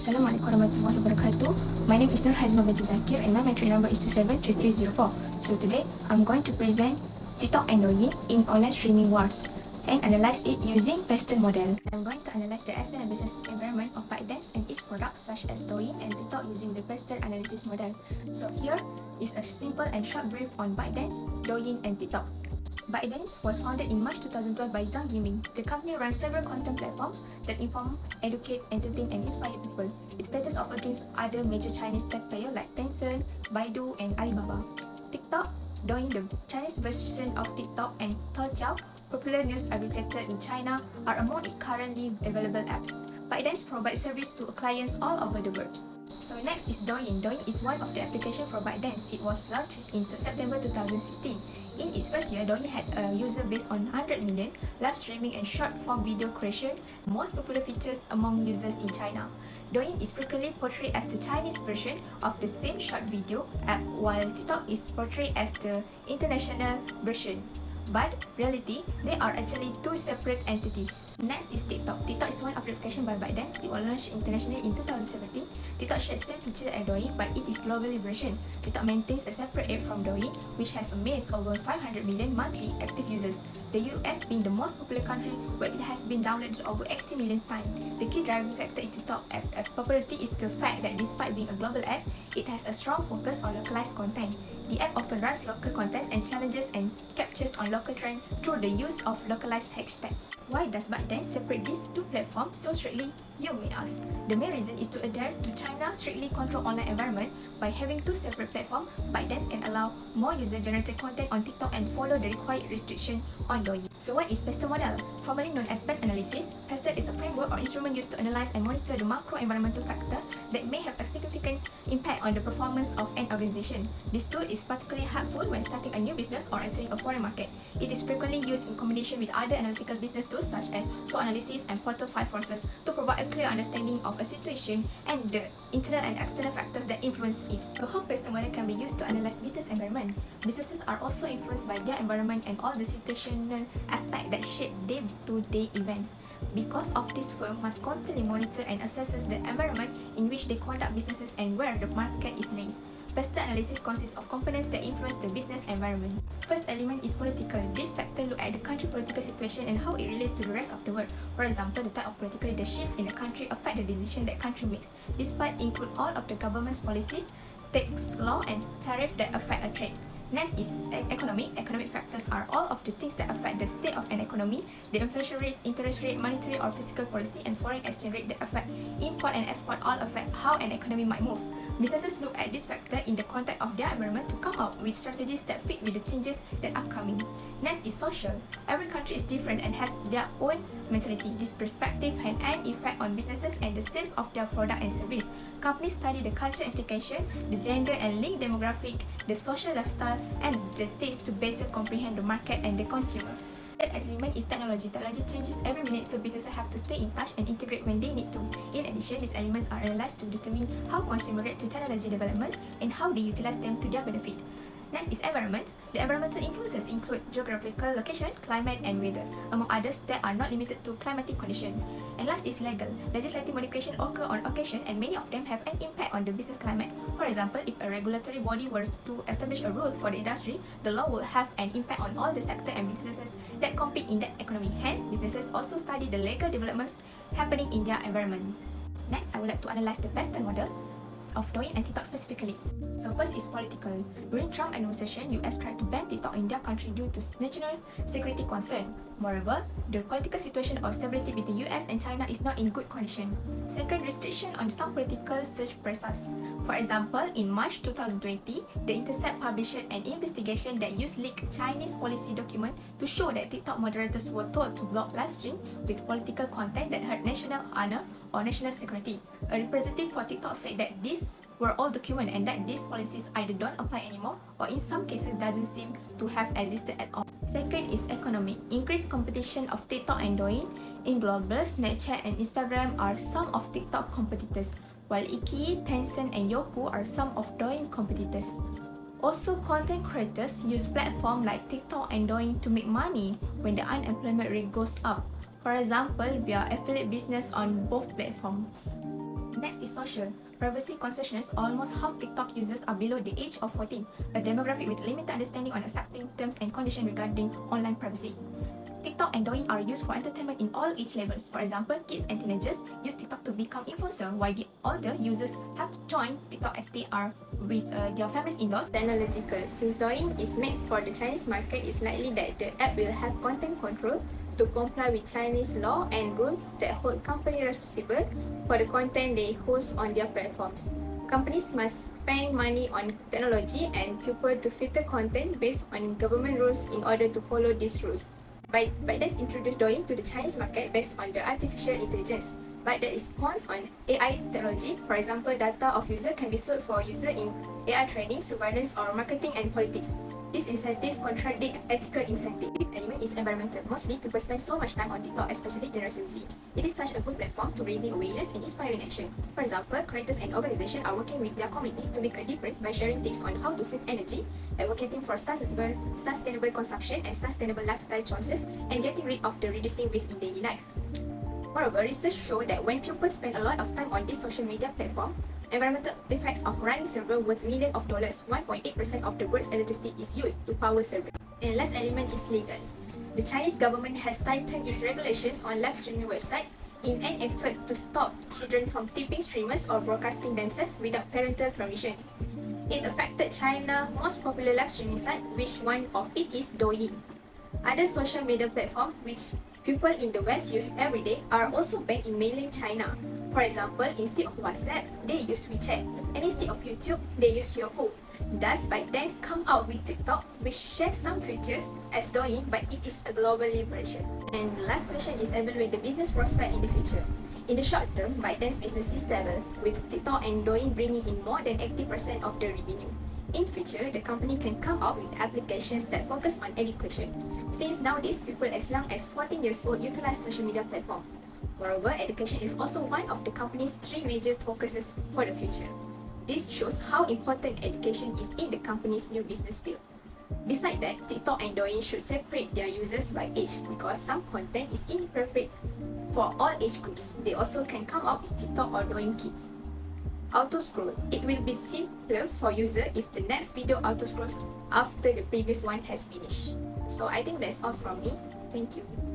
Assalamualaikum warahmatullahi wabarakatuh. My name is Nur Hazma binti Zakir and my entry number is 273304. So today, I'm going to present TikTok and Douyin in online streaming wars and analyze it using PESTLE model. I'm going to analyze the asset and business environment of ByteDance and its products such as Douyin and TikTok using the PESTLE analysis model. So here is a simple and short brief on ByteDance, Douyin and TikTok. ByteDance was founded in March 2012 by Zhang Yiming. The company runs several content platforms that inform, educate, entertain, and inspire people. It faces off against other major Chinese tech players like Tencent, Baidu, and Alibaba. TikTok, Douyin, the Chinese version of TikTok, and Toutiao, popular news aggregator in China, are among its currently available apps. ByteDance provides service to clients all over the world. So next is Douyin. Douyin is one of the applications for ByteDance. It was launched in September 2016. In its first year, Douyin had a user base on 100 million, live streaming and short-form video creation, most popular features among users in China. Douyin is frequently portrayed as the Chinese version of the same short video app, while TikTok is portrayed as the international version. But reality, they are actually two separate entities. Next is TikTok. TikTok is one of the applications by ByteDance. It was launched internationally in 2017. TikTok shares same features as Douyin, but it is globally version. TikTok maintains a separate app from Douyin, which has amassed over 500 million monthly active users. The US being the most popular country, where it has been downloaded over 80 million times. The key driving factor in TikTok app popularity is the fact that despite being a global app, it has a strong focus on localized content. The app often runs local contents and challenges and captures on local trends through the use of localized hashtags. Why does ByteDance separate these two platforms so strictly, you may ask? The main reason is to adhere to China's strictly controlled online environment. By having two separate platforms, ByteDance can allow more user-generated content on TikTok and follow the required restriction on Douyin. So what is PESTLE model? Formerly known as PESTLE analysis, PESTLE is a framework or instrument used to analyze and monitor the macro-environmental factors that may have a significant impact on the performance of an organization. This tool is particularly helpful when starting a new business or entering a foreign market. It is frequently used in combination with other analytical business tools such as SWOT analysis and Portal 5 forces to provide a clear understanding of a situation and the internal and external factors that influence it. The whole PESTLE model can be used to analyze business environment. Businesses are also influenced by their environment and all the situational aspects that shape day-to-day events. Because of this, firm must constantly monitor and assess the environment in which they conduct businesses and where the market is lays. PESTLE analysis consists of components that influence the business environment. First element is political. This factor look at the country political situation and how it relates to the rest of the world. For example, the type of political leadership in a country affect the decision that country makes. This part include all of the government's policies, tax, law, and tariff that affect a trade. Next is economic. Economic factors are all of the things that affect the state of an economy, the inflation rates, interest rate, monetary or fiscal policy, and foreign exchange rate that affect import and export all affect how an economy might move. Businesses look at this factor in the context of their environment to come up with strategies that fit with the changes that are coming. Next is social. Every country is different and has their own mentality. This perspective has an effect on businesses and the sales of their product and service. Companies study the culture implication, the gender and link demographic, the social lifestyle, and the taste to better comprehend the market and the consumer. Third element is technology. Technology changes every minute, so businesses have to stay in touch and integrate when they need to. In addition, these elements are analyzed to determine how consumers react to technology developments and how they utilize them to their benefit. Next is environment. The environmental influences include geographical location, climate, and weather, among others that are not limited to climatic conditions. And last is legal. Legislative modifications occur on occasion, and many of them have an impact on the business climate. For example, if a regulatory body were to establish a rule for the industry, the law will have an impact on all the sectors and businesses that compete in that economy. Hence, businesses also study the legal developments happening in their environment. Next, I would like to analyze the PESTLE model of Douyin and TikTok specifically. So first is political. During Trump administration, US tried to ban TikTok in their country due to national security concern. Moreover, the political situation or stability between US and China is not in good condition. Second, restriction on some political search presses. For example, in March 2020, The Intercept published an investigation that used leaked Chinese policy document to show that TikTok moderators were told to block live stream with political content that hurt national honor or national security. A representative for TikTok said that these were all documents and that these policies either don't apply anymore or in some cases doesn't seem to have existed at all. Second is economic. Increased competition of TikTok and Douyin. In global, Snapchat and Instagram are some of TikTok competitors, while Iki, Tencent, and Youku are some of Douyin competitors. Also, content creators use platforms like TikTok and Douyin to make money when the unemployment rate goes up. For example, via affiliate business on both platforms. Next is social. Privacy consciousness, almost half TikTok users are below the age of 14, a demographic with limited understanding on accepting terms and conditions regarding online privacy. TikTok and Douyin are used for entertainment in all age levels. For example, kids and teenagers use TikTok to become influencers, while the older users have joined TikTok as they are with their families indoors. Technological. Since Douyin is made for the Chinese market, it's likely that the app will have content control to comply with Chinese law and rules that hold companies responsible for the content they host on their platforms. Companies must spend money on technology and people to filter content based on government rules in order to follow these rules. ByteDance introduced Douyin to the Chinese market based on the artificial intelligence. ByteDance is spawns on AI technology. For example, data of user can be sold for user in AI training, surveillance, or marketing and politics. This incentive contradicts ethical incentive. Element is environmental. Mostly, people spend so much time on TikTok, especially Generation Z. It is such a good platform to raising awareness and inspiring action. For example, creators and organizations are working with their communities to make a difference by sharing tips on how to save energy, advocating for sustainable consumption and sustainable lifestyle choices, and getting rid of the reducing waste in daily life. Moreover, research shows that when people spend a lot of time on this social media platform, environmental effects of running server worth millions of dollars. 1.8% of the world's electricity is used to power servers. And last element is legal. The Chinese government has tightened its regulations on live streaming websites in an effort to stop children from tipping streamers or broadcasting themselves without parental permission. It affected China's most popular live streaming site, which one of it is Douyin. Other social media platforms which people in the West use every day are also banned in mainland China. For example, instead of WhatsApp, they use WeChat, and instead of YouTube, they use Yahoo. Thus, ByteDance come out with TikTok, which shares some features as Douyin, but it is a global version. And the last question is evaluate the business prospect in the future. In the short term, ByteDance business is stable, with TikTok and Douyin bringing in more than 80% of the revenue. In future, the company can come out with applications that focus on education, since nowadays people as young as 14 years old utilize social media platforms. Moreover, education is also one of the company's 3 major focuses for the future. This shows how important education is in the company's new business field. Besides that, TikTok and Douyin should separate their users by age because some content is inappropriate for all age groups. They also can come out with TikTok or Douyin Kids. Auto scroll. It will be simpler for user if the next video auto scrolls after the previous one has finished. So I think that's all from me. Thank you.